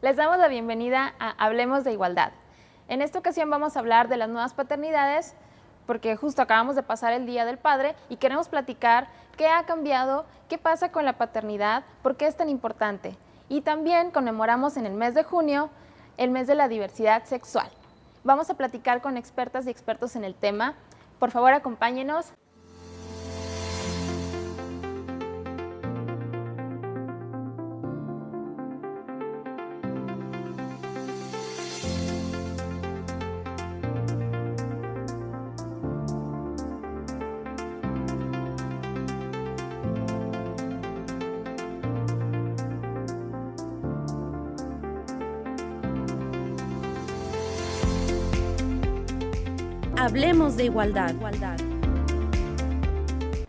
Les damos la bienvenida a Hablemos de Igualdad. En esta ocasión vamos a hablar de las nuevas paternidades, porque justo acabamos de pasar el Día del Padre y queremos platicar qué ha cambiado, qué pasa con la paternidad, por qué es tan importante. Y también conmemoramos en el mes de junio el mes de la diversidad sexual. Vamos a platicar con expertas y expertos en el tema. Por favor, acompáñenos. Hablemos de igualdad.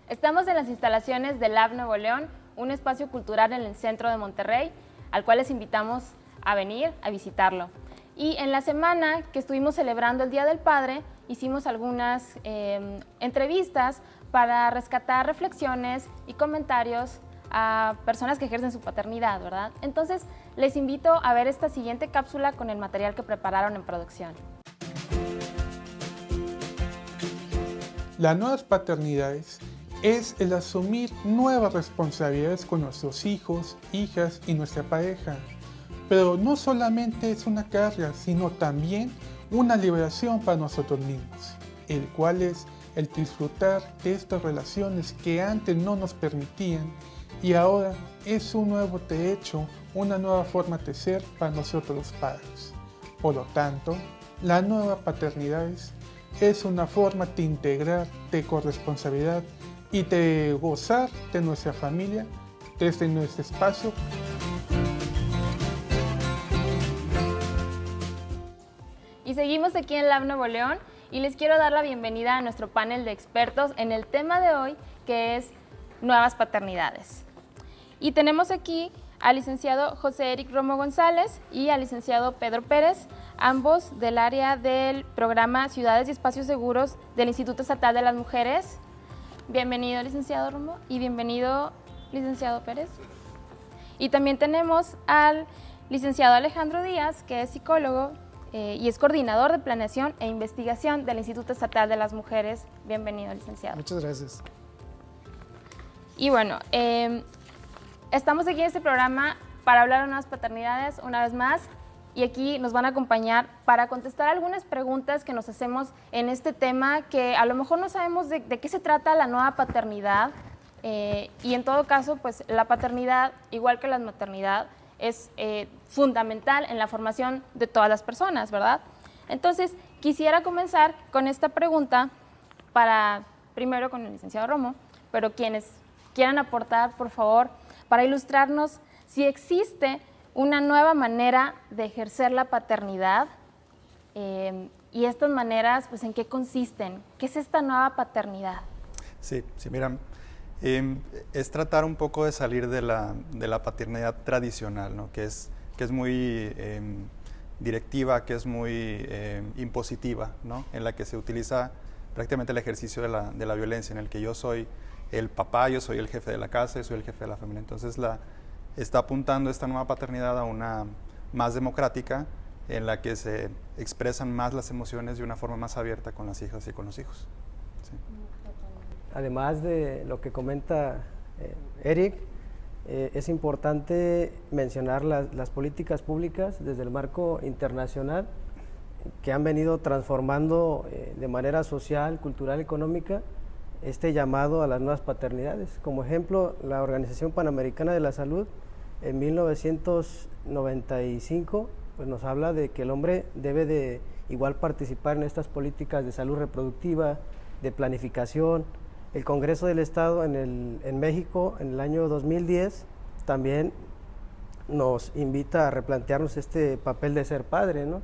Estamos en las instalaciones del Lab Nuevo León, un espacio cultural en el centro de Monterrey, al cual les invitamos a venir a visitarlo. Y en la semana que estuvimos celebrando el Día del Padre, hicimos algunas entrevistas para rescatar reflexiones y comentarios a personas que ejercen su paternidad, ¿verdad? Entonces, les invito a ver esta siguiente cápsula con el material que prepararon en producción. Las nuevas paternidades es el asumir nuevas responsabilidades con nuestros hijos, hijas y nuestra pareja. Pero no solamente es una carga, sino también una liberación para nosotros mismos, el cual es el disfrutar de estas relaciones que antes no nos permitían y ahora es un nuevo derecho, una nueva forma de ser para nosotros los padres. Por lo tanto, las nuevas paternidades es una forma de integrar, de corresponsabilidad y de gozar de nuestra familia desde nuestro espacio. Y seguimos aquí en Lab Nuevo León y les quiero dar la bienvenida a nuestro panel de expertos en el tema de hoy, que es nuevas paternidades. Y tenemos aquí al licenciado José Eric Romo González y al licenciado Pedro Pérez, ambos del área del programa Ciudades y Espacios Seguros del Instituto Estatal de las Mujeres. Bienvenido, licenciado Romo, y bienvenido, licenciado Pérez. Y también tenemos al licenciado Alejandro Díaz, que es psicólogo y es coordinador de planeación e investigación del Instituto Estatal de las Mujeres. Bienvenido, licenciado. Muchas gracias. Y bueno, estamos aquí en este programa para hablar de nuevas paternidades una vez más y aquí nos van a acompañar para contestar algunas preguntas que nos hacemos en este tema que a lo mejor no sabemos de qué se trata la nueva paternidad y en todo caso pues la paternidad, igual que la maternidad, es fundamental en la formación de todas las personas, ¿verdad? Entonces quisiera comenzar con esta pregunta primero con el licenciado Romo, pero quienes quieran aportar, por favor, para ilustrarnos si existe una nueva manera de ejercer la paternidad y estas maneras, pues, ¿en qué consisten? ¿Qué es esta nueva paternidad? Sí, mira, es tratar un poco de salir de la paternidad tradicional, ¿no? que es muy directiva, que es muy impositiva, ¿no? En la que se utiliza prácticamente el ejercicio de la violencia, en el que yo soy el papá, yo soy el jefe de la casa, yo soy el jefe de la familia. Entonces está apuntando esta nueva paternidad a una más democrática, en la que se expresan más las emociones de una forma más abierta con las hijas y con los hijos. Sí. Además de lo que comenta Eric, es importante mencionar las políticas públicas desde el marco internacional que han venido transformando de manera social, cultural, económica este llamado a las nuevas paternidades. Como ejemplo, la Organización Panamericana de la Salud en 1995 pues nos habla de que el hombre debe de igual participar en estas políticas de salud reproductiva, de planificación. El Congreso del Estado en México en el año 2010 también nos invita a replantearnos este papel de ser padre, ¿no?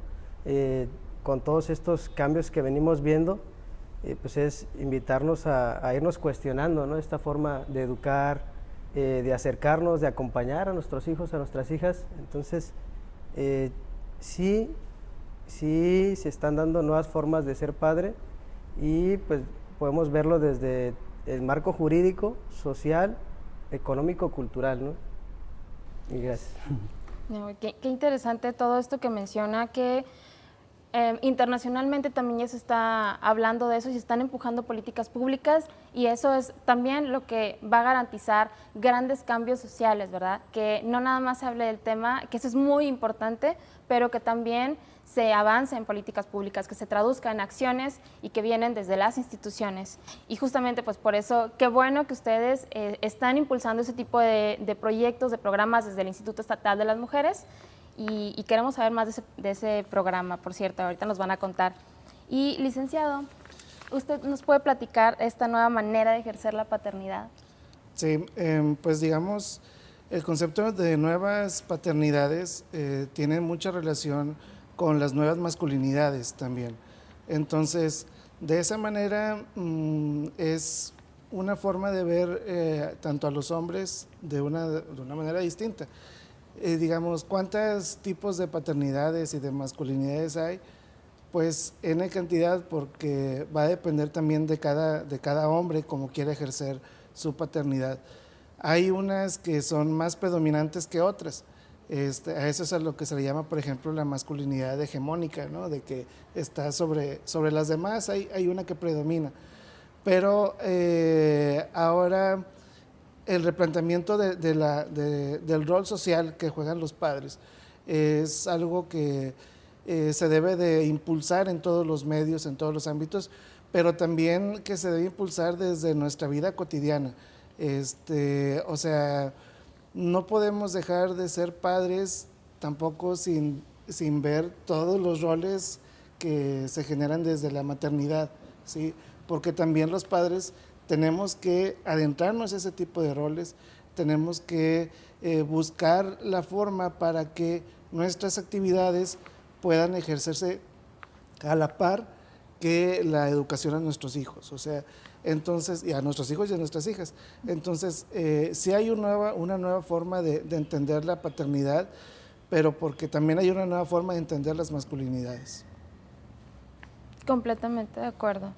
Con todos estos cambios que venimos viendo, pues es invitarnos a irnos cuestionando, ¿no? Esta forma de educar, de acercarnos, de acompañar a nuestros hijos, a nuestras hijas. Entonces, sí se están dando nuevas formas de ser padre y pues podemos verlo desde el marco jurídico, social, económico, cultural, ¿no? Y gracias. No, qué interesante todo esto que menciona, que internacionalmente también ya se está hablando de eso y se están empujando políticas públicas, y eso es también lo que va a garantizar grandes cambios sociales, ¿verdad? Que no nada más se hable del tema, que eso es muy importante, pero que también se avance en políticas públicas, que se traduzca en acciones y que vienen desde las instituciones. Y justamente pues por eso, qué bueno que ustedes están impulsando ese tipo de proyectos, de programas desde el Instituto Estatal de las Mujeres, y queremos saber más de ese programa, por cierto, ahorita nos van a contar. Y licenciado, ¿usted nos puede platicar esta nueva manera de ejercer la paternidad? Sí, pues digamos, el concepto de nuevas paternidades tiene mucha relación con las nuevas masculinidades también. Entonces, de esa manera es una forma de ver tanto a los hombres de una manera distinta. Digamos, ¿cuántos tipos de paternidades y de masculinidades hay? Pues N cantidad, porque va a depender también de cada hombre cómo quiere ejercer su paternidad. Hay unas que son más predominantes que otras. A eso es a lo que se le llama, por ejemplo, la masculinidad hegemónica, ¿no? De que está sobre las demás, hay una que predomina. Pero ahora el replanteamiento del rol social que juegan los padres es algo que se debe de impulsar en todos los medios, en todos los ámbitos, pero también que se debe impulsar desde nuestra vida cotidiana. O sea, no podemos dejar de ser padres tampoco sin ver todos los roles que se generan desde la maternidad, ¿sí? Porque también los padres tenemos que adentrarnos en ese tipo de roles, tenemos que buscar la forma para que nuestras actividades puedan ejercerse a la par que la educación a nuestros hijos, o sea, entonces, y a nuestros hijos y a nuestras hijas. Entonces, sí hay una nueva forma de entender la paternidad, pero porque también hay una nueva forma de entender las masculinidades. Completamente de acuerdo.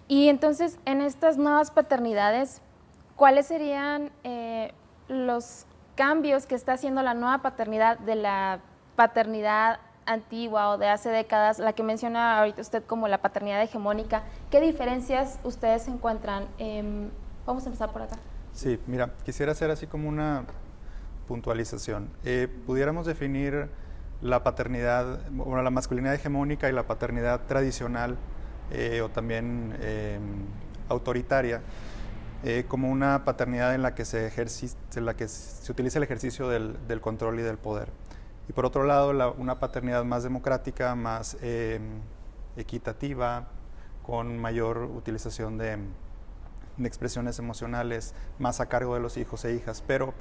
Y entonces, en estas nuevas paternidades, ¿cuáles serían los cambios que está haciendo la nueva paternidad de la paternidad antigua o de hace décadas, la que menciona ahorita usted como la paternidad hegemónica? ¿Qué diferencias ustedes encuentran? Vamos a empezar por acá. Sí, mira, quisiera hacer así como una puntualización. Pudiéramos definir la paternidad, bueno, la masculinidad hegemónica y la paternidad tradicional o también autoritaria, como una paternidad en la que se utiliza el ejercicio del control y del poder. Y por otro lado, una paternidad más democrática, más equitativa, con mayor utilización de expresiones emocionales, más a cargo de los hijos e hijas. Pero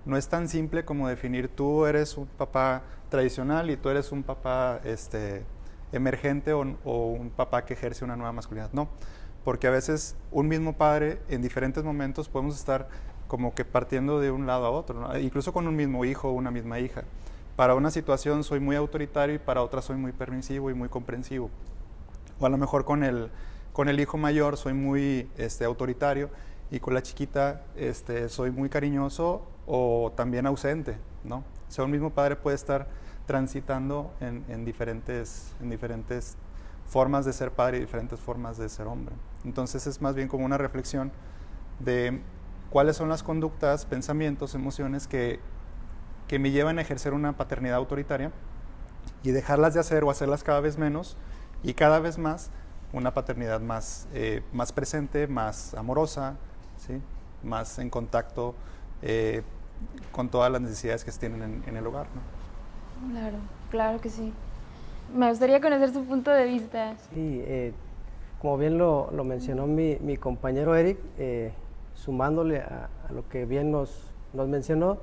no es tan simple como definir tú eres un papá tradicional y tú eres un papá emergente o un papá que ejerce una nueva masculinidad. No, porque a veces un mismo padre en diferentes momentos podemos estar como que partiendo de un lado a otro, ¿no? Incluso con un mismo hijo o una misma hija. Para una situación soy muy autoritario y para otra soy muy permisivo y muy comprensivo. O a lo mejor con el hijo mayor soy muy autoritario y con la chiquita soy muy cariñoso o también ausente, ¿no? O sea, un mismo padre puede estar transitando en diferentes formas de ser padre y diferentes formas de ser hombre. Entonces es más bien como una reflexión de cuáles son las conductas, pensamientos, emociones que me llevan a ejercer una paternidad autoritaria y dejarlas de hacer o hacerlas cada vez menos y cada vez más una paternidad más presente, más amorosa, ¿sí? Más en contacto con todas las necesidades que se tienen en el hogar, ¿no? Claro, claro que sí. Me gustaría conocer su punto de vista. Sí, como bien lo mencionó mi compañero Eric, sumándole a lo que bien nos mencionó,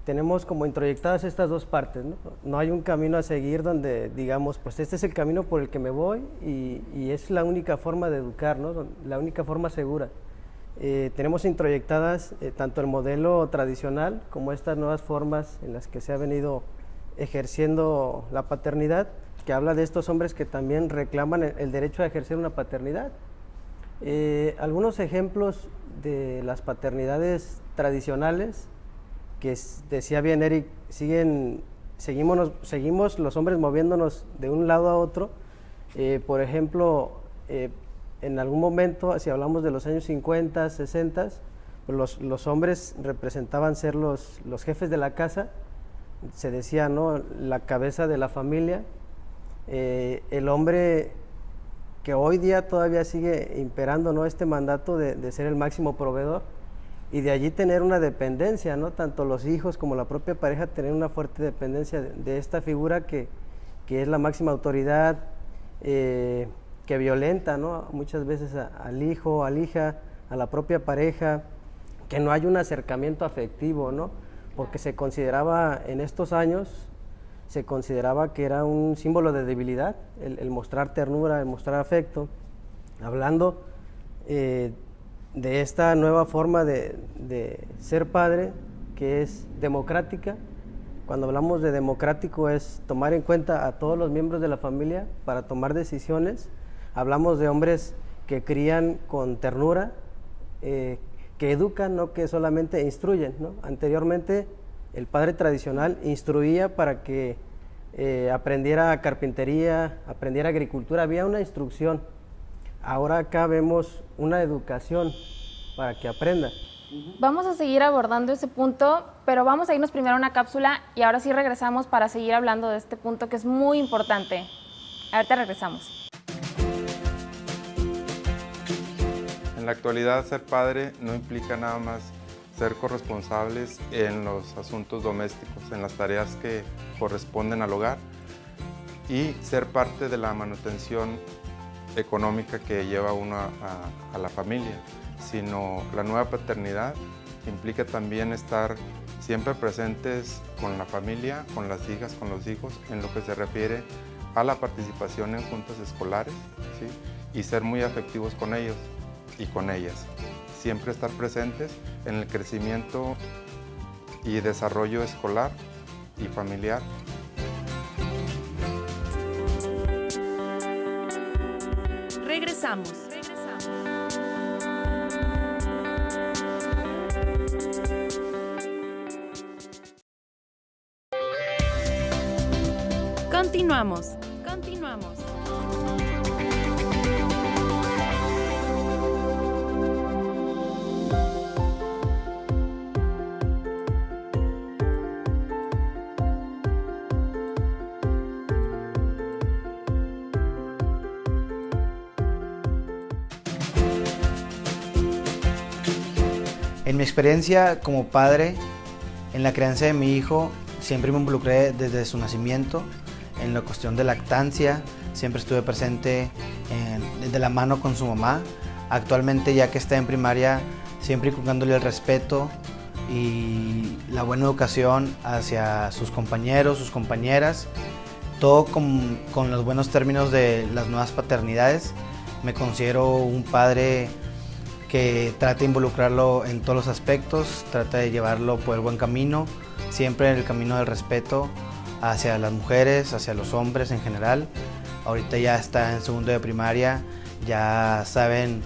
tenemos como introyectadas estas dos partes, ¿no? No hay un camino a seguir donde digamos, pues este es el camino por el que me voy y es la única forma de educar, ¿no? La única forma segura. Tenemos introyectadas tanto el modelo tradicional como estas nuevas formas en las que se ha venido ejerciendo la paternidad, que habla de estos hombres que también reclaman el derecho a ejercer una paternidad. Algunos ejemplos de las paternidades tradicionales decía bien Eric, seguimos los hombres moviéndonos de un lado a otro. Por ejemplo, en algún momento, si hablamos de los años 50, 60, pues los hombres representaban ser los jefes de la casa, se decía, ¿no?, la cabeza de la familia. El hombre que hoy día todavía sigue imperando, ¿no?, este mandato de ser el máximo proveedor, y de allí tener una dependencia, ¿no?, tanto los hijos como la propia pareja tener una fuerte dependencia de esta figura que es la máxima autoridad, que violenta, ¿no?, muchas veces al hijo, a la hija, a la propia pareja, que no hay un acercamiento afectivo, ¿no?, porque se consideraba en estos años, se consideraba que era un símbolo de debilidad, el mostrar ternura, el mostrar afecto. Hablando de esta nueva forma de ser padre, que es democrática. Cuando hablamos de democrático es tomar en cuenta a todos los miembros de la familia para tomar decisiones. Hablamos de hombres que crían con ternura, que educan, no que solamente instruyen, ¿no? Anteriormente el padre tradicional instruía para que aprendiera carpintería, aprendiera agricultura, había una instrucción. Ahora acá vemos una educación para que aprenda. Vamos a seguir abordando ese punto, pero vamos a irnos primero a una cápsula y ahora sí regresamos para seguir hablando de este punto que es muy importante. Ahorita regresamos. En la actualidad, ser padre no implica nada más ser corresponsables en los asuntos domésticos, en las tareas que corresponden al hogar y ser parte de la manutención económica que lleva uno a la familia, sino la nueva paternidad implica también estar siempre presentes con la familia, con las hijas, con los hijos, en lo que se refiere a la participación en juntas escolares, ¿sí?, y ser muy afectivos con ellos y con ellas. Siempre estar presentes en el crecimiento y desarrollo escolar y familiar. Regresamos. Continuamos. En mi experiencia como padre, en la crianza de mi hijo, siempre me involucré desde su nacimiento, en la cuestión de lactancia, siempre estuve presente de la mano con su mamá. Actualmente, ya que está en primaria, siempre inculcándole el respeto y la buena educación hacia sus compañeros, sus compañeras, todo con los buenos términos de las nuevas paternidades. Me considero un padre que trata de involucrarlo en todos los aspectos, trata de llevarlo por el buen camino, siempre en el camino del respeto hacia las mujeres, hacia los hombres en general. Ahorita ya está en segundo de primaria, ya saben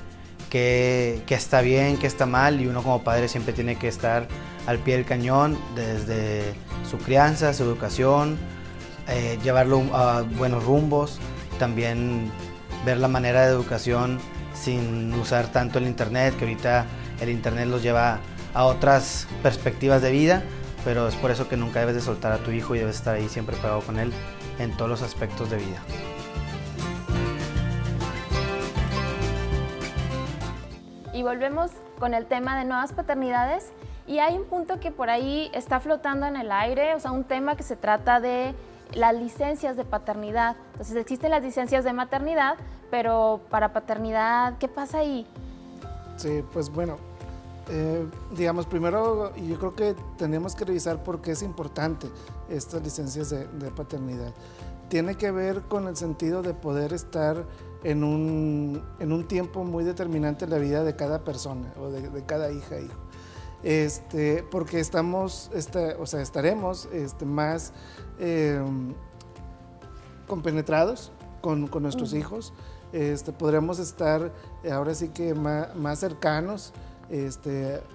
qué está bien, qué está mal, y uno como padre siempre tiene que estar al pie del cañón desde su crianza, su educación, llevarlo a buenos rumbos, también ver la manera de educación sin usar tanto el internet, que ahorita el internet los lleva a otras perspectivas de vida, pero es por eso que nunca debes de soltar a tu hijo y debes estar ahí siempre pegado con él en todos los aspectos de vida. Y volvemos con el tema de nuevas paternidades, y hay un punto que por ahí está flotando en el aire, o sea, un tema que se trata de las licencias de paternidad. Entonces existen las licencias de maternidad, pero para paternidad, ¿qué pasa ahí? Sí, pues bueno, digamos, primero yo creo que tenemos que revisar por qué es importante estas licencias de paternidad. Tiene que ver con el sentido de poder estar en un tiempo muy determinante en la vida de cada persona o de cada hija e hijo. Porque estaremos más compenetrados con nuestros hijos, podremos estar ahora sí que más cercanos,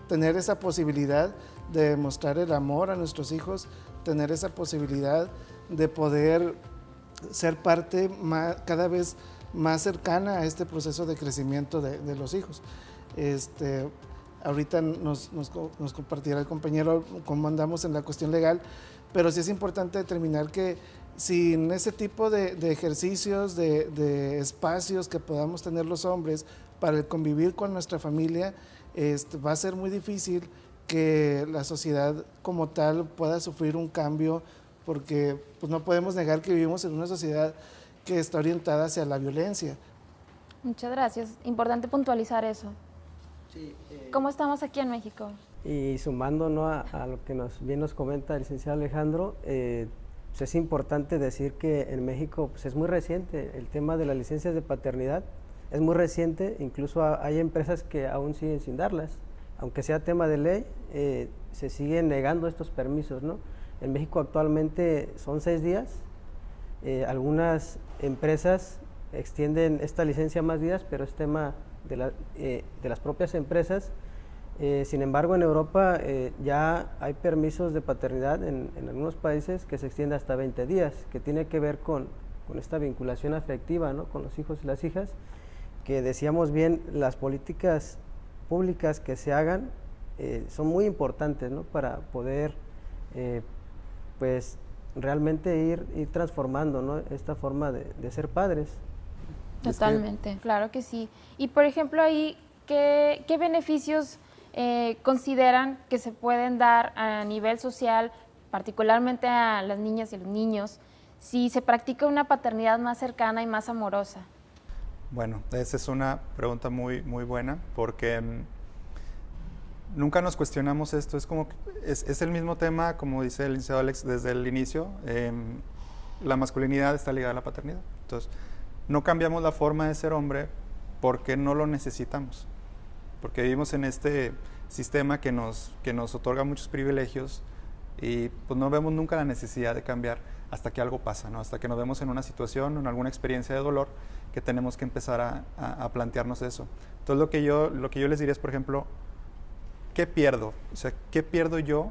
tener esa posibilidad de mostrar el amor a nuestros hijos, tener esa posibilidad de poder ser parte cada vez más cercana a este proceso de crecimiento de los hijos. Ahorita nos compartirá el compañero cómo andamos en la cuestión legal, pero sí es importante determinar que sin ese tipo de ejercicios, de espacios que podamos tener los hombres para convivir con nuestra familia, va a ser muy difícil que la sociedad como tal pueda sufrir un cambio, porque pues, no podemos negar que vivimos en una sociedad que está orientada hacia la violencia. Muchas gracias. Importante puntualizar eso. Sí, ¿Cómo estamos aquí en México? y sumando, ¿no?, a lo que bien nos comenta el licenciado Alejandro, pues es importante decir que en México pues es muy reciente el tema de las licencias de paternidad, es muy reciente, incluso hay empresas que aún siguen sin darlas, aunque sea tema de ley, se siguen negando estos permisos, ¿no? En México actualmente son 6 días, algunas empresas extienden esta licencia a más días, pero es tema de las propias empresas. Sin embargo, en Europa ya hay permisos de paternidad en algunos países que se extiende hasta 20 días, que tiene que ver con esta vinculación afectiva, ¿no?, con los hijos y las hijas, que decíamos bien, las políticas públicas que se hagan son muy importantes, ¿no?, para poder pues realmente ir transformando, ¿no?, esta forma de ser padres. Totalmente, claro que sí. Y por ejemplo ahí, ¿qué beneficios consideran que se pueden dar a nivel social, particularmente a las niñas y los niños, si se practica una paternidad más cercana y más amorosa? Bueno, esa es una pregunta muy, muy buena, porque nunca nos cuestionamos esto. Es el mismo tema, como dice el licenciado Alex desde el inicio, la masculinidad está ligada a la paternidad. Entonces, no cambiamos la forma de ser hombre porque no lo necesitamos, porque vivimos en este sistema que nos otorga muchos privilegios y pues no vemos nunca la necesidad de cambiar hasta que algo pasa, ¿no? Hasta que nos vemos en una situación, en alguna experiencia de dolor, que tenemos que empezar a plantearnos eso. Entonces lo que yo les diría es, por ejemplo, ¿qué pierdo? O sea, ¿qué pierdo yo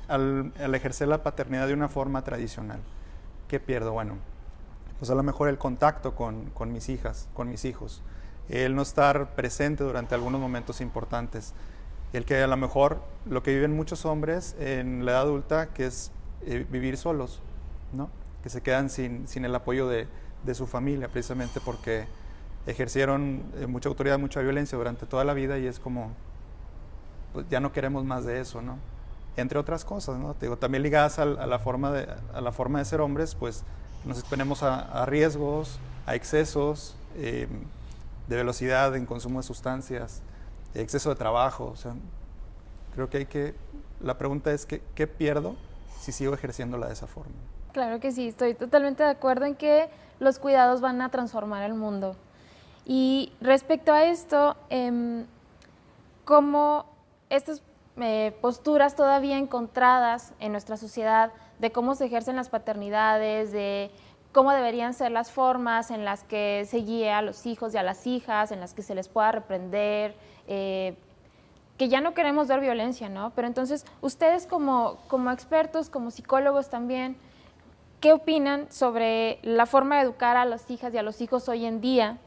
al ejercer la paternidad de una forma tradicional? ¿Qué pierdo? Bueno, pues a lo mejor el contacto con mis hijas, con mis hijos, el no estar presente durante algunos momentos importantes, el que a lo mejor lo que viven muchos hombres en la edad adulta, que es vivir solos, ¿no?, que se quedan sin el apoyo de su familia, precisamente porque ejercieron mucha autoridad, mucha violencia durante toda la vida, y es como, pues ya no queremos más de eso, ¿no? Entre otras cosas, ¿no? Te digo, también ligadas a la forma de ser hombres, pues nos exponemos a riesgos, a excesos de velocidad en consumo de sustancias, exceso de trabajo. O sea, creo que la pregunta es ¿qué pierdo si sigo ejerciéndola de esa forma? Claro que sí, estoy totalmente de acuerdo en que los cuidados van a transformar el mundo. Y respecto a esto, ¿cómo estas posturas todavía encontradas en nuestra sociedad de cómo se ejercen las paternidades, de cómo deberían ser las formas en las que se guíe a los hijos y a las hijas, en las que se les pueda reprender, que ya no queremos ver violencia, ¿no? Pero entonces, ustedes como expertos, como psicólogos también, ¿qué opinan sobre la forma de educar a las hijas y a los hijos hoy en día?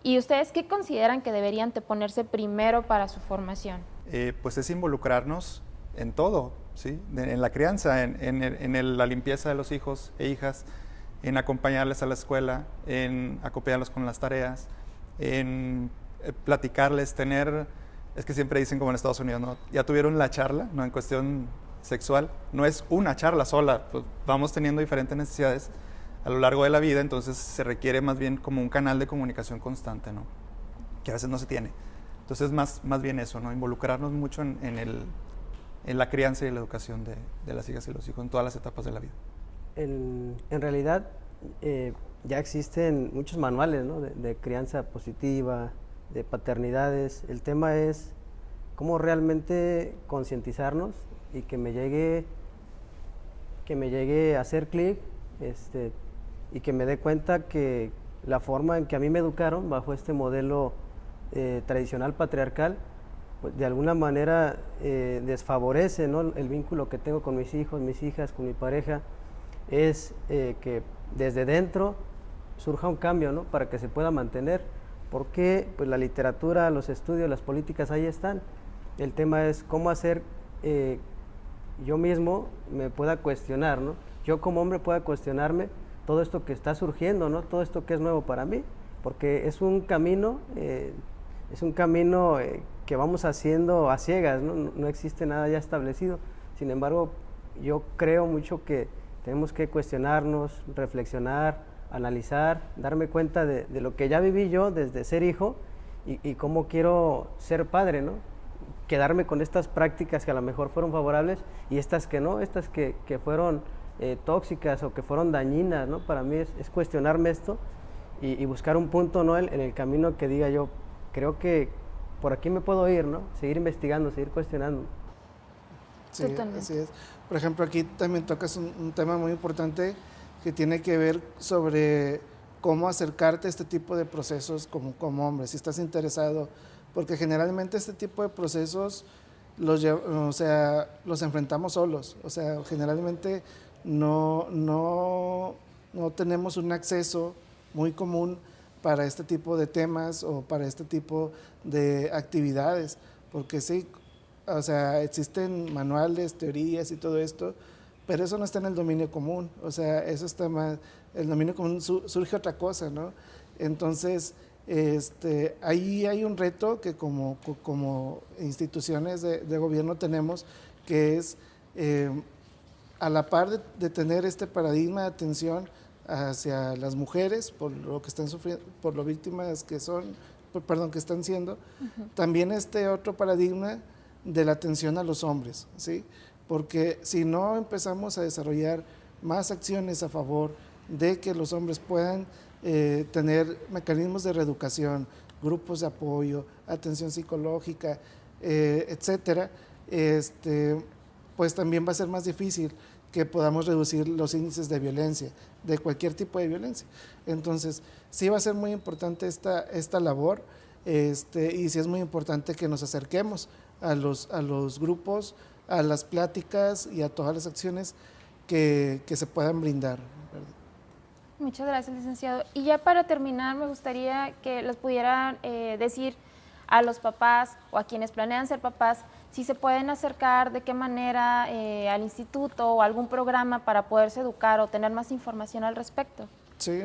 ¿Y ustedes qué consideran que deberían ponerse primero para su formación? Pues es involucrarnos en todo, ¿sí? En la crianza, en la limpieza de los hijos e hijas, en acompañarles a la escuela, en acompañarlos con las tareas, en platicarles, es que siempre dicen como en Estados Unidos, ¿no?, ya tuvieron la charla, ¿no?, en cuestión sexual, no es una charla sola, pues vamos teniendo diferentes necesidades a lo largo de la vida, entonces se requiere más bien como un canal de comunicación constante, ¿no?, que a veces no se tiene. Entonces más bien eso, ¿no?, involucrarnos mucho en la crianza y la educación de las hijas y los hijos en todas las etapas de la vida. En realidad ya existen muchos manuales, ¿no?, de crianza positiva, de paternidades. El tema es cómo realmente concientizarnos y que me llegue a hacer clic y que me dé cuenta que la forma en que a mí me educaron bajo este modelo tradicional patriarcal pues, de alguna manera desfavorece, ¿no?, el vínculo que tengo con mis hijos, mis hijas, con mi pareja, es que desde dentro surja un cambio, ¿no?, para que se pueda mantener, porque pues, la literatura, los estudios, las políticas ahí están. El tema es cómo hacer yo mismo me pueda cuestionar, ¿no?, yo como hombre pueda cuestionarme todo esto que está surgiendo, ¿no?, todo esto que es nuevo para mí, porque es un camino que vamos haciendo a ciegas, ¿no? No existe nada ya establecido. Sin embargo, yo creo mucho que tenemos que cuestionarnos, reflexionar, analizar, darme cuenta de lo que ya viví yo desde ser hijo y cómo quiero ser padre, ¿no? Quedarme con estas prácticas que a lo mejor fueron favorables y estas que no, estas que fueron tóxicas o que fueron dañinas, ¿no? Para mí es cuestionarme esto y buscar un punto, ¿no?, en el camino que diga yo, creo que por aquí me puedo ir, ¿no? Seguir investigando, seguir cuestionando. Sí, Totalmente. así es. Por ejemplo, aquí también tocas un tema muy importante que tiene que ver sobre cómo acercarte a este tipo de procesos como hombre, si estás interesado, porque generalmente este tipo de procesos los enfrentamos solos, o sea, generalmente no tenemos un acceso muy común para este tipo de temas o para este tipo de actividades, porque sí, o sea, existen manuales, teorías y todo esto, pero eso no está en el dominio común, o sea, eso está más, el dominio común surge otra cosa, ¿no? Entonces, ahí hay un reto que como instituciones de gobierno tenemos, que es a la par de tener este paradigma de atención hacia las mujeres por lo que están sufriendo, por lo víctimas que están siendo, también este otro paradigma de la atención a los hombres, ¿sí? Porque si no empezamos a desarrollar más acciones a favor de que los hombres puedan tener mecanismos de reeducación, grupos de apoyo, atención psicológica, etcétera, pues también va a ser más difícil que podamos reducir los índices de violencia, de cualquier tipo de violencia. Entonces, sí va a ser muy importante esta labor, y sí es muy importante que nos acerquemos a los grupos, a las pláticas y a todas las acciones que se puedan brindar, ¿verdad? Muchas gracias, licenciado. Y ya para terminar, me gustaría que les pudieran decir a los papás o a quienes planean ser papás, si se pueden acercar, de qué manera al instituto o algún programa para poderse educar o tener más información al respecto. Sí,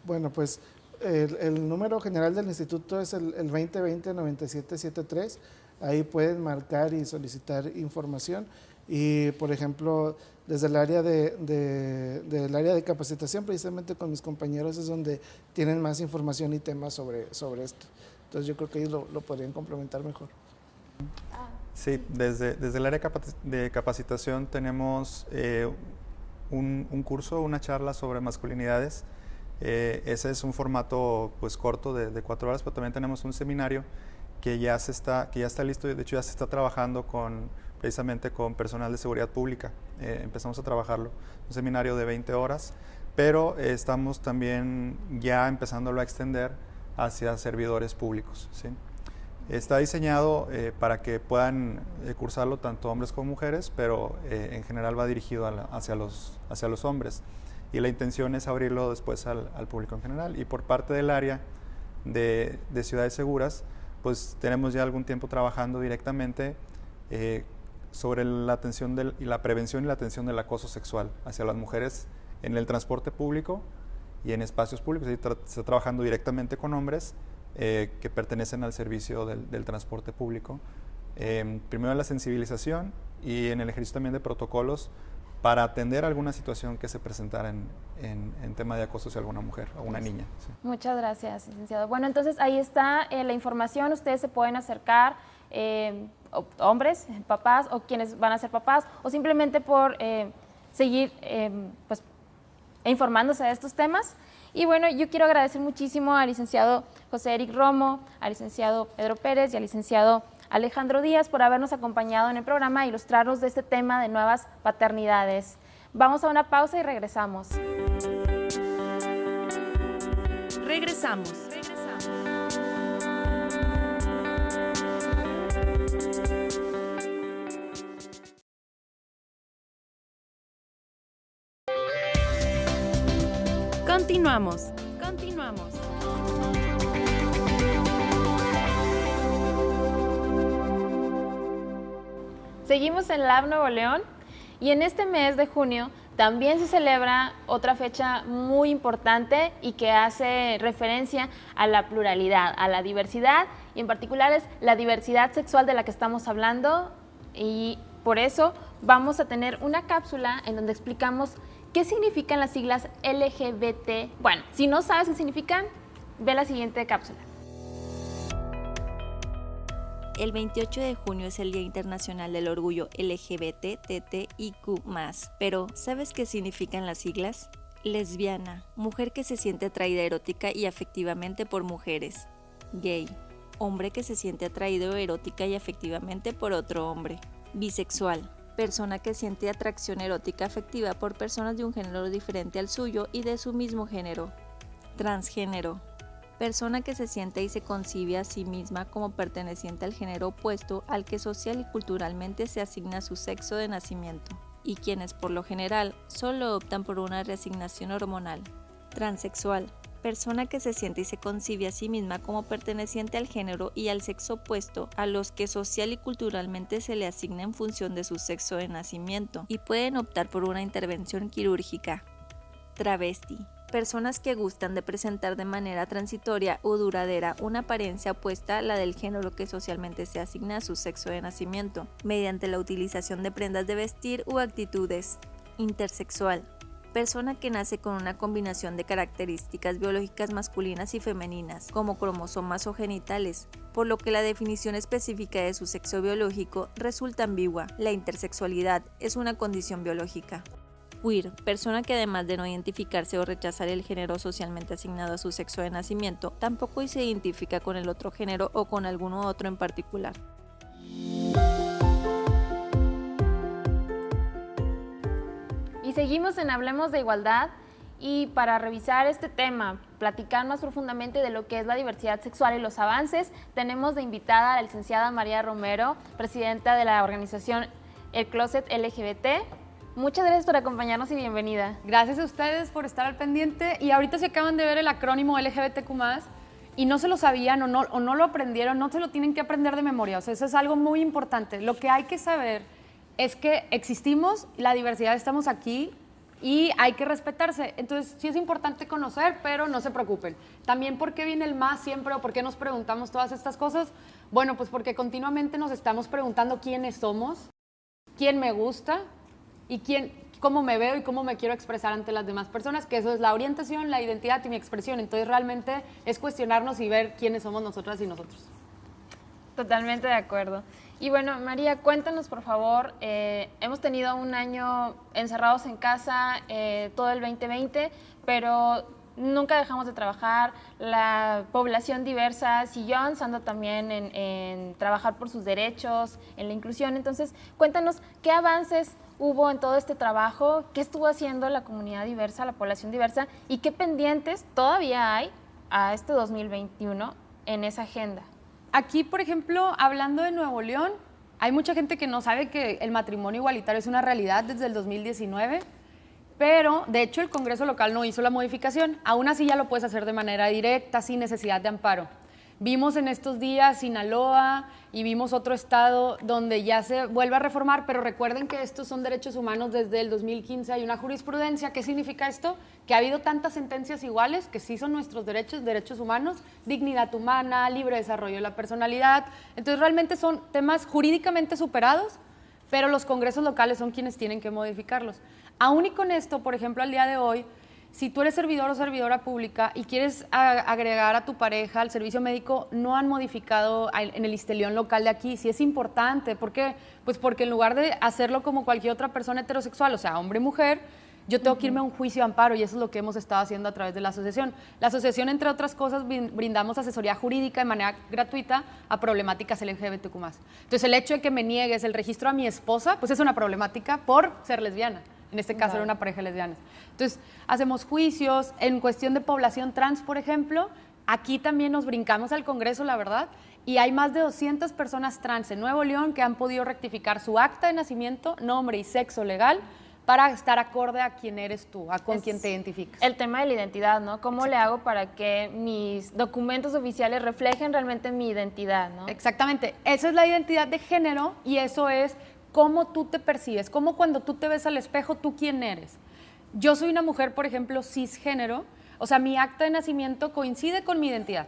bueno, pues el número general del instituto es el 2020-9773. Ahí pueden marcar y solicitar información. Y, por ejemplo, desde el área del área de capacitación, precisamente con mis compañeros, es donde tienen más información y temas sobre esto. Entonces, yo creo que ellos lo podrían complementar mejor. Sí, desde el área de capacitación tenemos un curso, una charla sobre masculinidades. Ese es un formato pues corto de 4 horas, pero también tenemos un seminario que ya está listo, y de hecho ya se está trabajando precisamente con personal de seguridad pública. Empezamos a trabajarlo, un seminario de 20 horas, pero estamos también ya empezándolo a extender hacia servidores públicos, ¿sí? Está diseñado para que puedan cursarlo tanto hombres como mujeres, pero en general va dirigido hacia los hombres. Y la intención es abrirlo después al público en general. Y por parte del área de ciudades seguras, pues tenemos ya algún tiempo trabajando directamente sobre la atención y la prevención y la atención del acoso sexual hacia las mujeres en el transporte público y en espacios públicos. Se está trabajando directamente con hombres que pertenecen al servicio del transporte público. Primero en la sensibilización y en el ejercicio también de protocolos para atender alguna situación que se presentara en tema de acoso hacia alguna mujer o una niña. Sí. Muchas gracias, licenciado. Bueno, entonces ahí está la información. Ustedes se pueden acercar, hombres, papás o quienes van a ser papás, o simplemente por seguir pues, informándose de estos temas. Y bueno, yo quiero agradecer muchísimo al licenciado José Eric Romo, al licenciado Pedro Pérez y al licenciado Alejandro Díaz por habernos acompañado en el programa e ilustrarnos de este tema de nuevas paternidades. Vamos a una pausa y regresamos. Regresamos. Continuamos. Seguimos en Lab Nuevo León y en este mes de junio también se celebra otra fecha muy importante y que hace referencia a la pluralidad, a la diversidad, y en particular es la diversidad sexual de la que estamos hablando, y por eso vamos a tener una cápsula en donde explicamos qué significan las siglas LGBT. Bueno, si no sabes qué significan, ve la siguiente cápsula. El 28 de junio es el Día Internacional del Orgullo LGBTTIQ+. Pero, ¿sabes qué significan las siglas? Lesbiana, mujer que se siente atraída erótica y afectivamente por mujeres. Gay, hombre que se siente atraído erótica y afectivamente por otro hombre. Bisexual, persona que siente atracción erótica afectiva por personas de un género diferente al suyo y de su mismo género. Transgénero, persona que se siente y se concibe a sí misma como perteneciente al género opuesto al que social y culturalmente se asigna su sexo de nacimiento, y quienes por lo general solo optan por una reasignación hormonal. Transexual, persona que se siente y se concibe a sí misma como perteneciente al género y al sexo opuesto a los que social y culturalmente se le asigna en función de su sexo de nacimiento y pueden optar por una intervención quirúrgica. Travesti, personas que gustan de presentar de manera transitoria o duradera una apariencia opuesta a la del género que socialmente se asigna a su sexo de nacimiento, mediante la utilización de prendas de vestir u actitudes. Intersexual, persona que nace con una combinación de características biológicas masculinas y femeninas, como cromosomas o genitales, por lo que la definición específica de su sexo biológico resulta ambigua. La intersexualidad es una condición biológica. Queer, persona que además de no identificarse o rechazar el género socialmente asignado a su sexo de nacimiento, tampoco se identifica con el otro género o con alguno otro en particular. Y seguimos en Hablemos de Igualdad, y para revisar este tema, platicar más profundamente de lo que es la diversidad sexual y los avances, tenemos de invitada a la licenciada María Romero, presidenta de la organización El Closet LGBT. Muchas gracias por acompañarnos y bienvenida. Gracias a ustedes por estar al pendiente. Y ahorita se acaban de ver el acrónimo LGBTQ+, y no se lo sabían o no lo aprendieron, no se lo tienen que aprender de memoria. O sea, eso es algo muy importante. Lo que hay que saber es que existimos, la diversidad, estamos aquí y hay que respetarse. Entonces, sí es importante conocer, pero no se preocupen. También, ¿por qué viene el más siempre o por qué nos preguntamos todas estas cosas? Bueno, pues porque continuamente nos estamos preguntando quiénes somos, quién me gusta y cómo me veo y cómo me quiero expresar ante las demás personas, que eso es la orientación, la identidad y mi expresión. Entonces realmente es cuestionarnos y ver quiénes somos nosotras y nosotros. Totalmente de acuerdo. Y bueno, María, cuéntanos por favor, hemos tenido un año encerrados en casa, todo el 2020, pero nunca dejamos de trabajar, la población diversa siguió avanzando también en trabajar por sus derechos, en la inclusión. Entonces, cuéntanos qué avances hubo en todo este trabajo, qué estuvo haciendo la comunidad diversa, la población diversa, y qué pendientes todavía hay a este 2021 en esa agenda. Aquí, por ejemplo, hablando de Nuevo León, hay mucha gente que no sabe que el matrimonio igualitario es una realidad desde el 2019, pero de hecho el Congreso local no hizo la modificación. Aún así ya lo puedes hacer de manera directa, sin necesidad de amparo. Vimos en estos días Sinaloa y vimos otro estado donde ya se vuelve a reformar, pero recuerden que estos son derechos humanos desde el 2015, hay una jurisprudencia. ¿Qué significa esto? Que ha habido tantas sentencias iguales que sí son nuestros derechos humanos, dignidad humana, libre desarrollo de la personalidad. Entonces realmente son temas jurídicamente superados, pero los congresos locales son quienes tienen que modificarlos. Aún y con esto, por ejemplo, al día de hoy, si tú eres servidor o servidora pública y quieres agregar a tu pareja al servicio médico, no han modificado en el ISSSTE local de aquí. Sí es importante. ¿Por qué? Pues porque en lugar de hacerlo como cualquier otra persona heterosexual, o sea, hombre y mujer, yo tengo que irme a un juicio de amparo, y eso es lo que hemos estado haciendo a través de la asociación. La asociación, entre otras cosas, brindamos asesoría jurídica de manera gratuita a problemáticas LGBTQ+. Entonces, el hecho de que me niegues el registro a mi esposa, pues es una problemática por ser lesbiana. En este caso era una pareja lesbiana. Entonces, hacemos juicios. En cuestión de población trans, por ejemplo, aquí también nos brincamos al Congreso, la verdad, y hay más de 200 personas trans en Nuevo León que han podido rectificar su acta de nacimiento, nombre y sexo legal para estar acorde a quién eres tú, con quién te identificas. El tema de la identidad, ¿no? ¿Cómo le hago para que mis documentos oficiales reflejen realmente mi identidad, ¿no? Exactamente. Eso es la identidad de género y eso es cómo tú te percibes, cómo cuando tú te ves al espejo, tú quién eres. Yo soy una mujer, por ejemplo, cisgénero, o sea, mi acta de nacimiento coincide con mi identidad.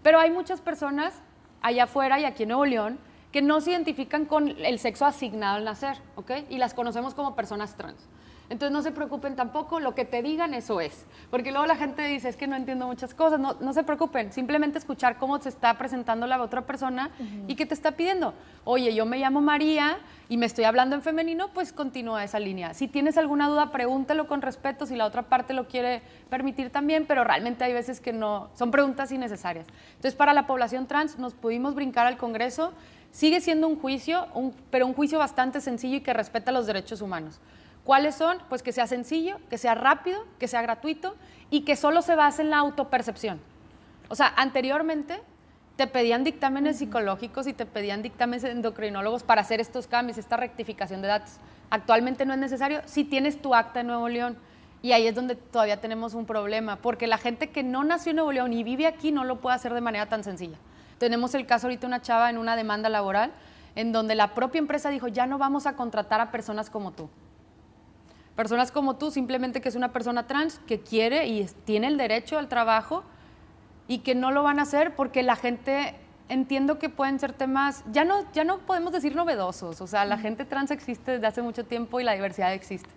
Pero hay muchas personas allá afuera y aquí en Nuevo León que no se identifican con el sexo asignado al nacer, ¿ok? Y las conocemos como personas trans. Entonces no se preocupen tampoco, lo que te digan eso es. Porque luego la gente dice, es que no entiendo muchas cosas. No se preocupen, simplemente escuchar cómo se está presentando la otra persona y qué te está pidiendo. Oye, yo me llamo María y me estoy hablando en femenino, pues continúa esa línea. Si tienes alguna duda, pregúntalo con respeto, si la otra parte lo quiere permitir también, pero realmente hay veces que no, son preguntas innecesarias. Entonces, para la población trans nos pudimos brincar al Congreso. Sigue siendo un juicio, pero un juicio bastante sencillo y que respeta los derechos humanos. ¿Cuáles son? Pues que sea sencillo, que sea rápido, que sea gratuito y que solo se base en la autopercepción. O sea, anteriormente te pedían dictámenes psicológicos y te pedían dictámenes endocrinólogos para hacer estos cambios, esta rectificación de datos. Actualmente no es necesario si tienes tu acta en Nuevo León. Y ahí es donde todavía tenemos un problema, porque la gente que no nació en Nuevo León y vive aquí no lo puede hacer de manera tan sencilla. Tenemos el caso ahorita de una chava en una demanda laboral en donde la propia empresa dijo, ya no vamos a contratar a personas como tú. Personas como tú, simplemente que es una persona trans que quiere y tiene el derecho al trabajo y que no lo van a hacer porque la gente, entiendo que pueden ser temas, ya no podemos decir novedosos, o sea, la gente trans existe desde hace mucho tiempo y la diversidad existe.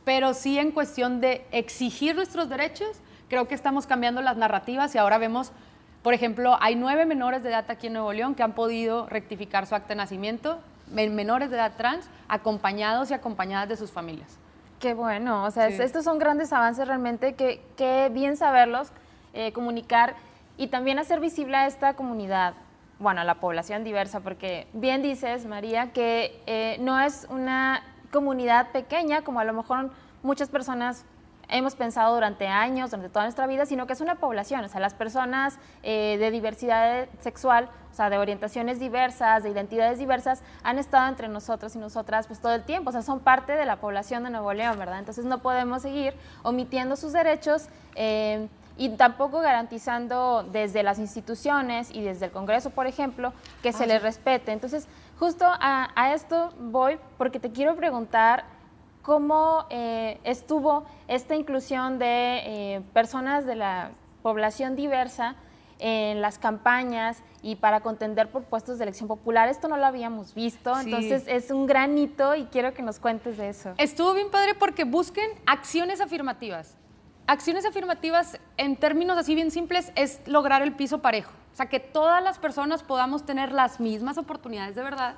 Pero sí en cuestión de exigir nuestros derechos, creo que estamos cambiando las narrativas y ahora vemos, por ejemplo, hay 9 menores de edad aquí en Nuevo León que han podido rectificar su acta de nacimiento, menores de edad trans, acompañados y acompañadas de sus familias. Qué bueno, o sea, Sí. estos son grandes avances realmente, que bien saberlos, comunicar y también hacer visible a esta comunidad, bueno, a la población diversa, porque bien dices, María, que no es una comunidad pequeña, como a lo mejor muchas personas hemos pensado durante años, durante toda nuestra vida, sino que es una población, o sea, las personas de diversidad sexual, o sea, de orientaciones diversas, de identidades diversas, han estado entre nosotros y nosotras pues todo el tiempo, o sea, son parte de la población de Nuevo León, ¿verdad? Entonces no podemos seguir omitiendo sus derechos y tampoco garantizando desde las instituciones y desde el Congreso, por ejemplo, que se les respete. Entonces, justo a esto voy porque te quiero preguntar cómo estuvo esta inclusión de personas de la población diversa en las campañas y para contender por puestos de elección popular. Esto no lo habíamos visto, Sí. entonces es un gran hito y quiero que nos cuentes de eso. Estuvo bien padre porque busquen acciones afirmativas. Acciones afirmativas, en términos así bien simples, es lograr el piso parejo. O sea, que todas las personas podamos tener las mismas oportunidades de verdad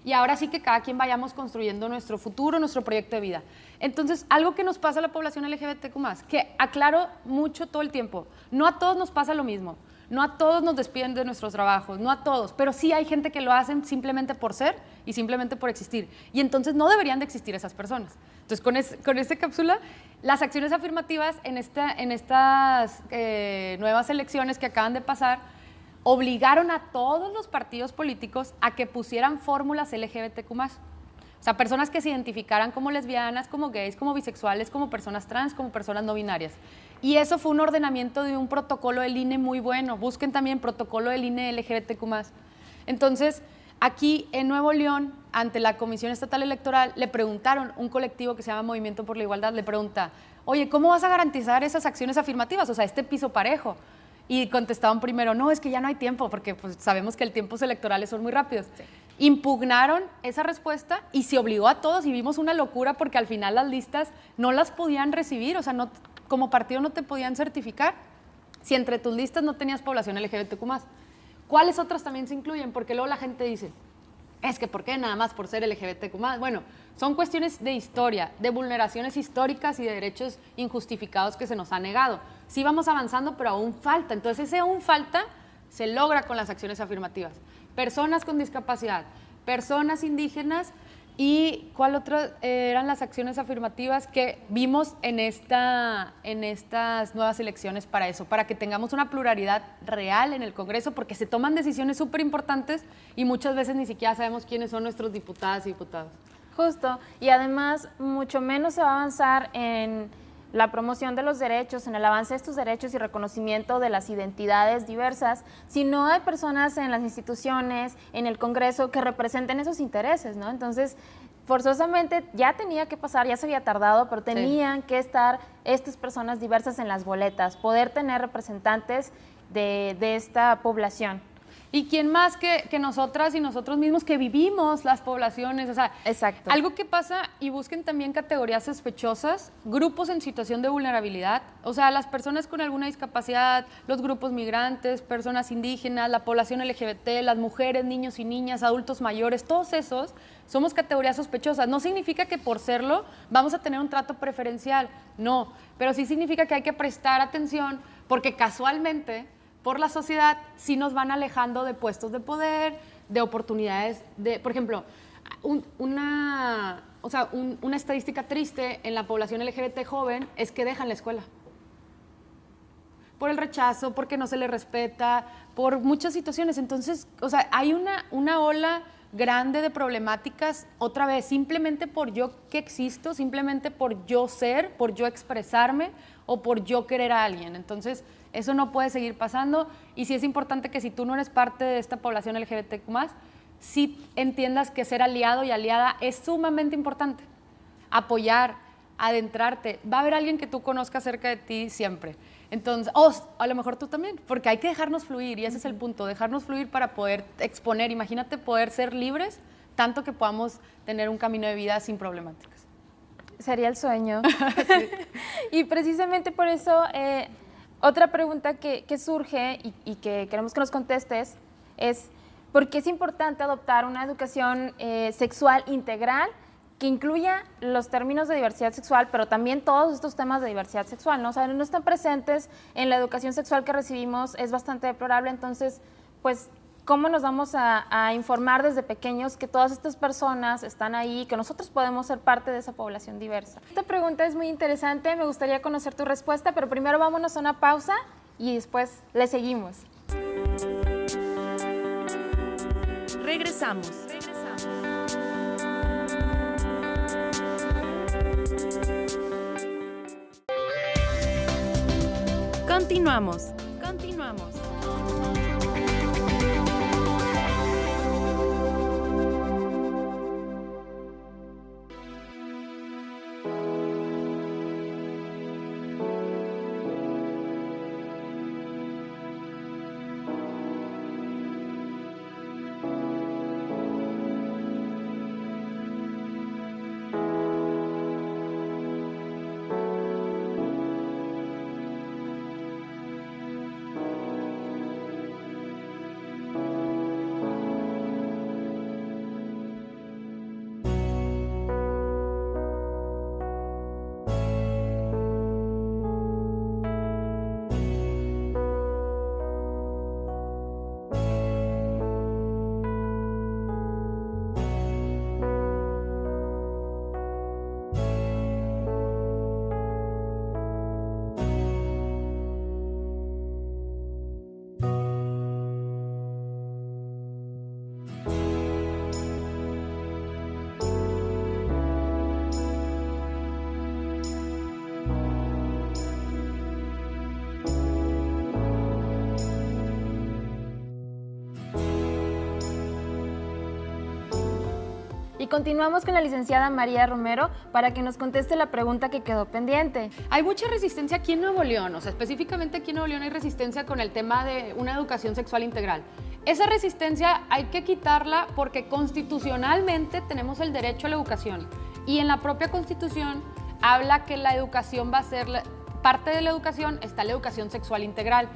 y ahora sí que cada quien vayamos construyendo nuestro futuro, nuestro proyecto de vida. Entonces, algo que nos pasa a la población LGBTQ+, que aclaro mucho todo el tiempo, no a todos nos pasa lo mismo, no a todos nos despiden de nuestros trabajos, no a todos, pero sí hay gente que lo hacen simplemente por ser y simplemente por existir. Y entonces no deberían de existir esas personas. Entonces, con esta cápsula, las acciones afirmativas en estas nuevas elecciones que acaban de pasar, obligaron a todos los partidos políticos a que pusieran fórmulas LGBTQ+. O sea, personas que se identificaran como lesbianas, como gays, como bisexuales, como personas trans, como personas no binarias. Y eso fue un ordenamiento de un protocolo del INE muy bueno. Busquen también protocolo del INE LGBTQ+. Entonces, aquí en Nuevo León, ante la Comisión Estatal Electoral, le preguntaron, un colectivo que se llama Movimiento por la Igualdad, le pregunta, oye, ¿cómo vas a garantizar esas acciones afirmativas? O sea, este piso parejo. Y contestaban primero, no, es que ya no hay tiempo, porque pues, sabemos que los tiempos electorales son muy rápidos. Sí. Impugnaron esa respuesta y se obligó a todos y vimos una locura porque al final las listas no las podían recibir, o sea, no, como partido no te podían certificar si entre tus listas no tenías población LGBTQ+. ¿Cuáles otras también se incluyen? Porque luego la gente dice, es que ¿por qué nada más por ser LGBTQ+? Bueno, son cuestiones de historia, de vulneraciones históricas y de derechos injustificados que se nos han negado. Sí vamos avanzando, pero aún falta. Entonces ese aún falta se logra con las acciones afirmativas. Personas con discapacidad, personas indígenas ¿Y cuál otra eran las acciones afirmativas que vimos en estas nuevas elecciones para eso? Para que tengamos una pluralidad real en el Congreso, porque se toman decisiones súper importantes y muchas veces ni siquiera sabemos quiénes son nuestros diputadas y diputados. Justo, y además mucho menos se va a avanzar en la promoción de los derechos, en el avance de estos derechos y reconocimiento de las identidades diversas, si no hay personas en las instituciones, en el Congreso, que representen esos intereses, ¿no? Entonces, forzosamente ya tenía que pasar, ya se había tardado, pero tenían que estar estas personas diversas en las boletas, poder tener representantes de esta población. ¿Y quién más que nosotras y nosotros mismos que vivimos las poblaciones? O sea, exacto. Algo que pasa, y busquen también categorías sospechosas, grupos en situación de vulnerabilidad, o sea, las personas con alguna discapacidad, los grupos migrantes, personas indígenas, la población LGBT, las mujeres, niños y niñas, adultos mayores, todos esos somos categorías sospechosas. No significa que por serlo vamos a tener un trato preferencial, no, pero sí significa que hay que prestar atención porque casualmente por la sociedad sí nos van alejando de puestos de poder, de oportunidades, por ejemplo, una estadística triste en la población LGBT joven es que dejan la escuela. Por el rechazo, porque no se les respeta, por muchas situaciones. Entonces, o sea, hay una ola grande de problemáticas, otra vez, simplemente por yo que existo, simplemente por yo ser, por yo expresarme o por yo querer a alguien. Entonces, eso no puede seguir pasando y sí es importante que si tú no eres parte de esta población LGBTQ+, sí entiendas que ser aliado y aliada es sumamente importante. Apoyar, adentrarte. Va a haber alguien que tú conozcas cerca de ti siempre. Entonces, a lo mejor tú también, porque hay que dejarnos fluir y ese es el punto, dejarnos fluir para poder exponer. Imagínate poder ser libres, tanto que podamos tener un camino de vida sin problemáticas. Sería el sueño. Sí. Y precisamente por eso... otra pregunta que surge y que queremos que nos contestes es ¿por qué es importante adoptar una educación sexual integral que incluya los términos de diversidad sexual, pero también todos estos temas de diversidad sexual, ¿no? O sea, no están presentes en la educación sexual que recibimos, es bastante deplorable, entonces, pues, ¿cómo nos vamos a informar desde pequeños que todas estas personas están ahí, que nosotros podemos ser parte de esa población diversa? Esta pregunta es muy interesante, me gustaría conocer tu respuesta, pero primero vámonos a una pausa y después le seguimos. Regresamos. Continuamos. Y continuamos con la licenciada María Romero para que nos conteste la pregunta que quedó pendiente. Hay mucha resistencia aquí en Nuevo León, o sea, específicamente aquí en Nuevo León hay resistencia con el tema de una educación sexual integral. Esa resistencia hay que quitarla porque constitucionalmente tenemos el derecho a la educación y en la propia Constitución habla que la educación va a ser, parte de la educación está la educación sexual integral.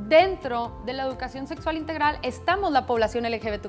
Dentro de la educación sexual integral estamos la población LGBTQ+,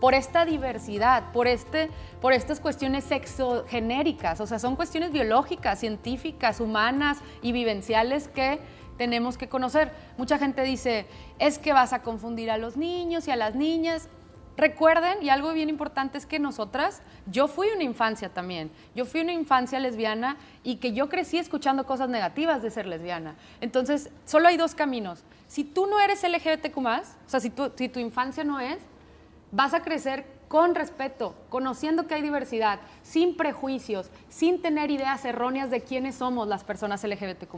por esta diversidad, por estas cuestiones sexogenéricas, o sea, son cuestiones biológicas, científicas, humanas y vivenciales que tenemos que conocer. Mucha gente dice, es que vas a confundir a los niños y a las niñas. Recuerden, y algo bien importante es que nosotras, yo fui una infancia también, yo fui una infancia lesbiana y que yo crecí escuchando cosas negativas de ser lesbiana. Entonces, solo hay dos caminos. Si tú no eres LGBTQ+, o sea, si tu infancia no es, vas a crecer con respeto, conociendo que hay diversidad, sin prejuicios, sin tener ideas erróneas de quiénes somos las personas LGBTQ+.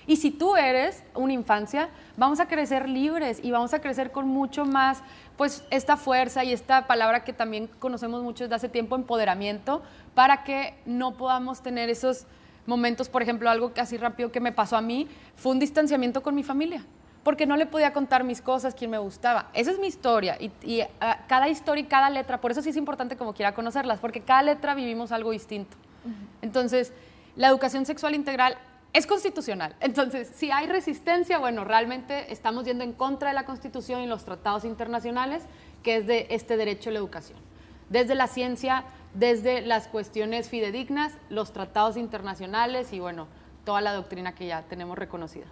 Y si tú eres una infancia, vamos a crecer libres y vamos a crecer con mucho más, pues, esta fuerza y esta palabra que también conocemos mucho desde hace tiempo, empoderamiento, para que no podamos tener esos momentos. Por ejemplo, algo así rápido que me pasó a mí fue un distanciamiento con mi familia, porque no le podía contar mis cosas, quién me gustaba. Esa es mi historia y cada historia y cada letra, por eso sí es importante como quiera conocerlas, porque cada letra vivimos algo distinto. Entonces, la educación sexual integral es constitucional. Entonces, si hay resistencia, bueno, realmente estamos yendo en contra de la Constitución y los tratados internacionales, que es de este derecho a la educación. Desde la ciencia, desde las cuestiones fidedignas, los tratados internacionales y, bueno, toda la doctrina que ya tenemos reconocida.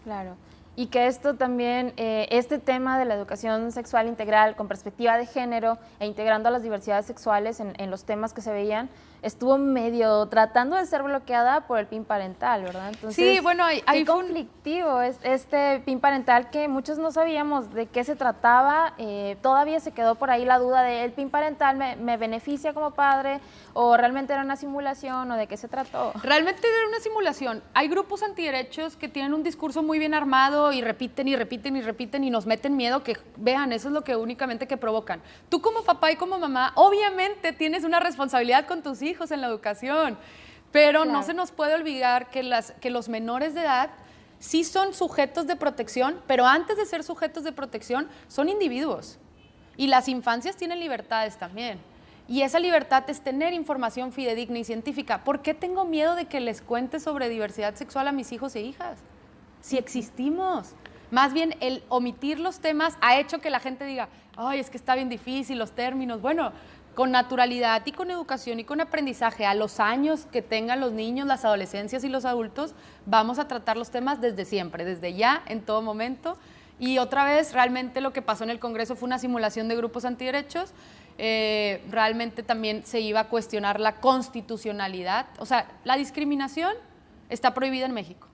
Claro. Y que esto también, este tema de la educación sexual integral con perspectiva de género e integrando a las diversidades sexuales en los temas que se veían, estuvo medio tratando de ser bloqueada por el PIN parental, ¿verdad? Entonces, sí, bueno, qué conflictivo es este PIN parental que muchos no sabíamos de qué se trataba. Todavía se quedó por ahí la duda de ¿el PIN parental me beneficia como padre o realmente era una simulación o de qué se trató? Realmente era una simulación. Hay grupos antiderechos que tienen un discurso muy bien armado y repiten y repiten y repiten y nos meten miedo que vean, eso es lo que únicamente que provocan. Tú como papá y como mamá, obviamente tienes una responsabilidad con tus hijos en la educación, pero claro, no se nos puede olvidar que los menores de edad sí son sujetos de protección, pero antes de ser sujetos de protección son individuos y las infancias tienen libertades también. Y esa libertad es tener información fidedigna y científica. ¿Por qué tengo miedo de que les cuente sobre diversidad sexual a mis hijos e hijas? Si existimos. Más bien el omitir los temas ha hecho que la gente diga, ay, es que está bien difícil los términos. Bueno, con naturalidad y con educación y con aprendizaje, a los años que tengan los niños, las adolescencias y los adultos, vamos a tratar los temas desde siempre, desde ya, en todo momento. Y otra vez, realmente lo que pasó en el Congreso fue una simulación de grupos antiderechos. Realmente también se iba a cuestionar la constitucionalidad. O sea, la discriminación está prohibida en México.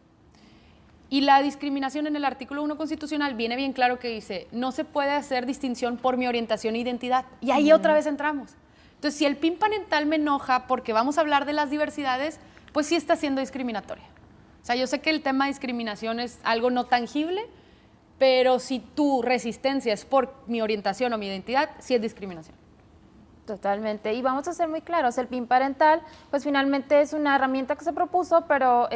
Y la discriminación en el artículo 1 constitucional viene bien claro que dice, no se puede hacer distinción por mi orientación e identidad. Y ahí otra vez entramos. Entonces, si el PIN parental me enoja porque vamos a hablar de las diversidades, pues sí está siendo discriminatoria. O sea, yo sé que el tema de discriminación es algo no tangible, pero si tu resistencia es por mi orientación o mi identidad, sí es discriminación. Totalmente. Y vamos a ser muy claros, el PIN parental, pues finalmente es una herramienta que se propuso, pero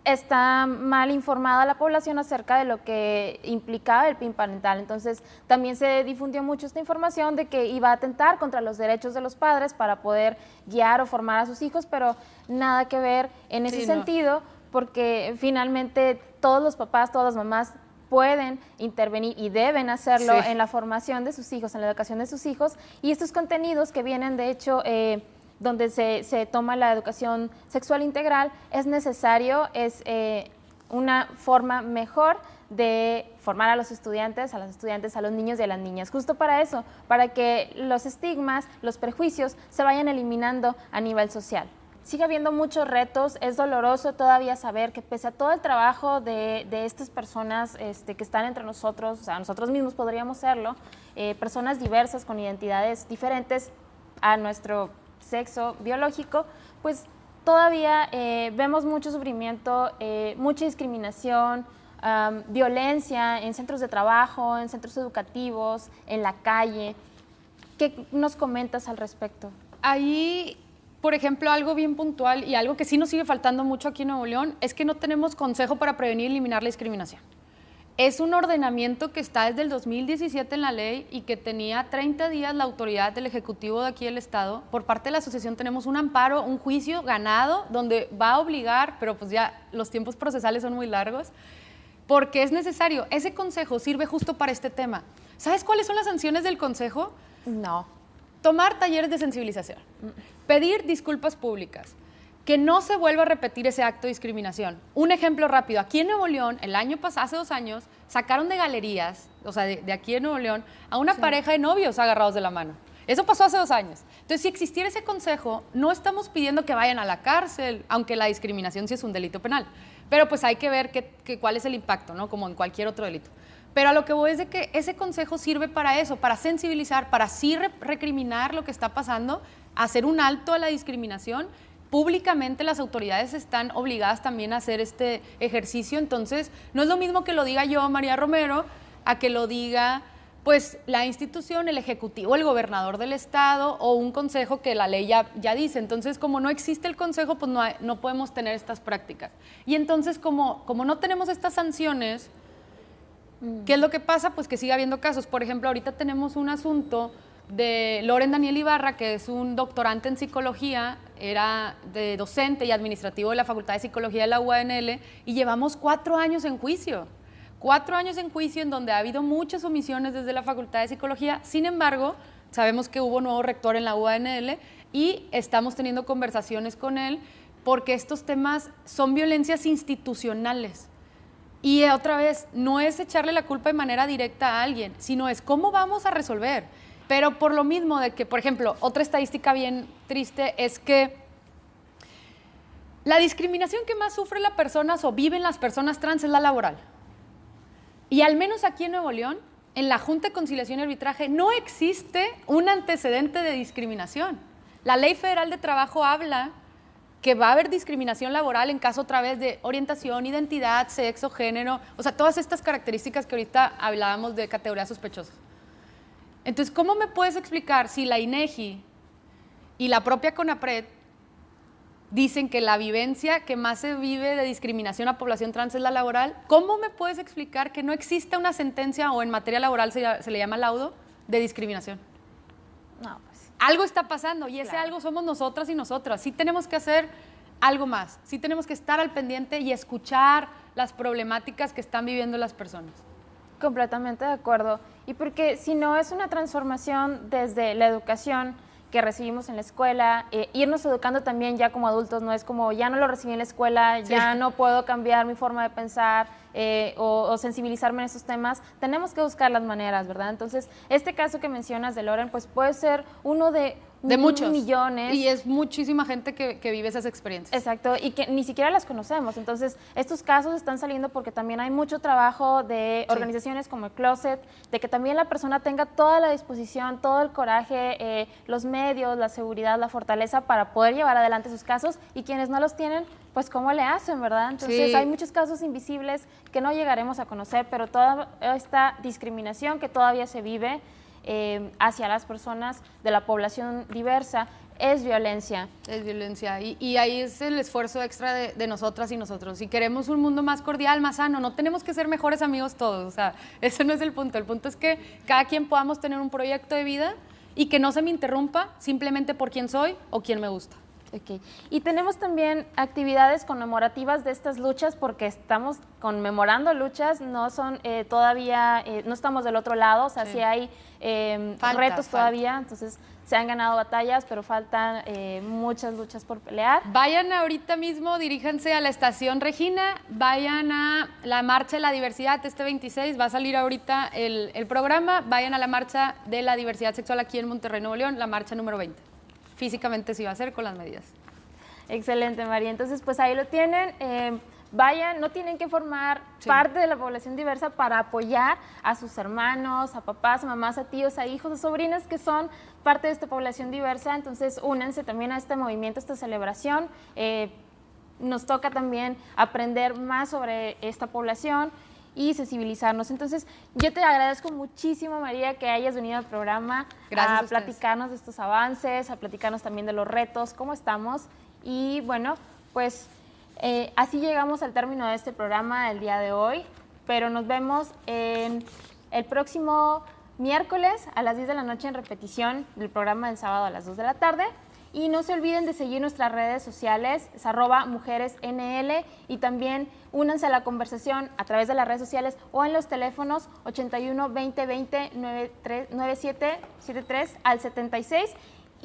está mal informada la población acerca de lo que implicaba el PIN parental. Entonces, también se difundió mucho esta información de que iba a atentar contra los derechos de los padres para poder guiar o formar a sus hijos, pero nada que ver en ese sentido, porque finalmente todos los papás, todas las mamás pueden intervenir y deben hacerlo en la formación de sus hijos, en la educación de sus hijos, y estos contenidos que vienen, de hecho, donde se toma la educación sexual integral, es necesario, es una forma mejor de formar a los estudiantes, a los niños y a las niñas, justo para eso, para que los estigmas, los prejuicios se vayan eliminando a nivel social. Sigue habiendo muchos retos, es doloroso todavía saber que pese a todo el trabajo de estas personas que están entre nosotros, o sea, nosotros mismos podríamos serlo, personas diversas con identidades diferentes a nuestro sexo biológico, pues todavía vemos mucho sufrimiento, mucha discriminación, violencia en centros de trabajo, en centros educativos, en la calle. ¿Qué nos comentas al respecto? Ahí, por ejemplo, algo bien puntual y algo que sí nos sigue faltando mucho aquí en Nuevo León es que no tenemos consejo para prevenir y eliminar la discriminación. Es un ordenamiento que está desde el 2017 en la ley y que tenía 30 días la autoridad del Ejecutivo de aquí del Estado. Por parte de la asociación tenemos un amparo, un juicio ganado, donde va a obligar, pero pues ya los tiempos procesales son muy largos, porque es necesario. Ese consejo sirve justo para este tema. ¿Sabes cuáles son las sanciones del consejo? No. Tomar talleres de sensibilización, pedir disculpas públicas, que no se vuelva a repetir ese acto de discriminación. Un ejemplo rápido, aquí en Nuevo León, el año pasado, hace 2 años, sacaron de galerías, o sea, de aquí en Nuevo León, a una pareja de novios agarrados de la mano. Eso pasó hace 2 años. Entonces, si existiera ese consejo, no estamos pidiendo que vayan a la cárcel, aunque la discriminación sí es un delito penal. Pero pues hay que ver cuál es el impacto, ¿no? Como en cualquier otro delito. Pero a lo que voy es de que ese consejo sirve para eso, para sensibilizar, para sí recriminar lo que está pasando, hacer un alto a la discriminación. Públicamente las autoridades están obligadas también a hacer este ejercicio, entonces no es lo mismo que lo diga yo, María Romero, a que lo diga pues la institución, el ejecutivo, el gobernador del estado o un consejo que la ley ya dice. Entonces, como no existe el consejo, pues no podemos tener estas prácticas. Y entonces, como no tenemos estas sanciones, ¿qué es lo que pasa? Pues que sigue habiendo casos. Por ejemplo, ahorita tenemos un asunto de Loren Daniel Ibarra, que es un doctorante en psicología, era de docente y administrativo de la Facultad de Psicología de la UANL, y llevamos 4 años en juicio. 4 años en juicio en donde ha habido muchas omisiones desde la Facultad de Psicología. Sin embargo, sabemos que hubo nuevo rector en la UANL y estamos teniendo conversaciones con él porque estos temas son violencias institucionales. Y otra vez, no es echarle la culpa de manera directa a alguien, sino es cómo vamos a resolver. Pero por lo mismo de que, por ejemplo, otra estadística bien triste es que la discriminación que más sufren las personas o viven las personas trans es la laboral. Y al menos aquí en Nuevo León, en la Junta de Conciliación y Arbitraje, no existe un antecedente de discriminación. La Ley Federal de Trabajo habla que va a haber discriminación laboral en caso otra vez de orientación, identidad, sexo, género, o sea, todas estas características que ahorita hablábamos de categorías sospechosas. Entonces, ¿cómo me puedes explicar si la INEGI y la propia CONAPRED dicen que la vivencia que más se vive de discriminación a población trans es la laboral? ¿Cómo me puedes explicar que no existe una sentencia o en materia laboral se le llama laudo de discriminación? No, pues. Algo está pasando y ese algo somos nosotras y nosotras. Sí tenemos que hacer algo más, sí tenemos que estar al pendiente y escuchar las problemáticas que están viviendo las personas. Completamente de acuerdo. Y porque si no es una transformación desde la educación que recibimos en la escuela, irnos educando también ya como adultos, no es como ya no lo recibí en la escuela, ya no puedo cambiar mi forma de pensar o sensibilizarme en esos temas, tenemos que buscar las maneras, ¿verdad? Entonces, este caso que mencionas de Loren, pues puede ser uno de muchos millones. Y es muchísima gente que vive esas experiencias. Exacto, y que ni siquiera las conocemos. Entonces, estos casos están saliendo porque también hay mucho trabajo de organizaciones como el Closet, de que también la persona tenga toda la disposición, todo el coraje, los medios, la seguridad, la fortaleza para poder llevar adelante sus casos, y quienes no los tienen, pues cómo le hacen, ¿verdad? Entonces, hay muchos casos invisibles que no llegaremos a conocer, pero toda esta discriminación que todavía se vive hacia las personas de la población diversa es violencia. Es violencia y ahí es el esfuerzo extra de nosotras y nosotros. Si queremos un mundo más cordial, más sano, no tenemos que ser mejores amigos todos, o sea, ese no es el punto es que cada quien podamos tener un proyecto de vida y que no se me interrumpa simplemente por quién soy o quién me gusta. Okay. Y tenemos también actividades conmemorativas de estas luchas porque estamos conmemorando luchas, no son todavía, no estamos del otro lado, o sea, sí hay retos todavía, entonces se han ganado batallas, pero faltan muchas luchas por pelear. Vayan ahorita mismo, diríjanse a la Estación Regina, vayan a la Marcha de la Diversidad, este 26, va a salir ahorita el programa, vayan a la Marcha de la Diversidad Sexual aquí en Monterrey, Nuevo León, la marcha número 20. Físicamente sí va a ser con las medidas. Excelente, María. Entonces, pues ahí lo tienen. Vayan, no tienen que formar parte de la población diversa para apoyar a sus hermanos, a papás, a mamás, a tíos, a hijos, a sobrinas que son parte de esta población diversa. Entonces, únanse también a este movimiento, a esta celebración. Nos toca también aprender más sobre esta población y sensibilizarnos. Entonces, yo te agradezco muchísimo, María, que hayas venido al programa a platicarnos de estos avances, a platicarnos también de los retos, cómo estamos. Y bueno, pues así llegamos al término de este programa del día de hoy, pero nos vemos en el próximo miércoles a las 10 de la noche en repetición del programa del sábado a las 2 de la tarde. Y no se olviden de seguir nuestras redes sociales, es @mujeresnl, y también únanse a la conversación a través de las redes sociales o en los teléfonos 81 20 20 9773 al 76.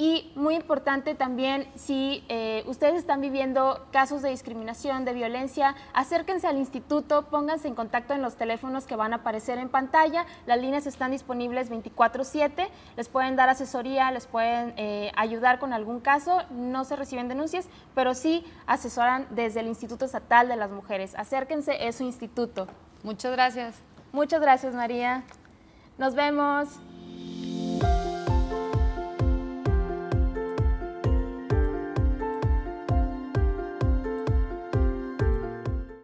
Y muy importante también, si ustedes están viviendo casos de discriminación, de violencia, acérquense al instituto, pónganse en contacto en los teléfonos que van a aparecer en pantalla. Las líneas están disponibles 24/7, les pueden dar asesoría, les pueden ayudar con algún caso. No se reciben denuncias, pero sí asesoran desde el Instituto Estatal de las Mujeres. Acérquense, es su instituto. Muchas gracias. Muchas gracias, María. Nos vemos.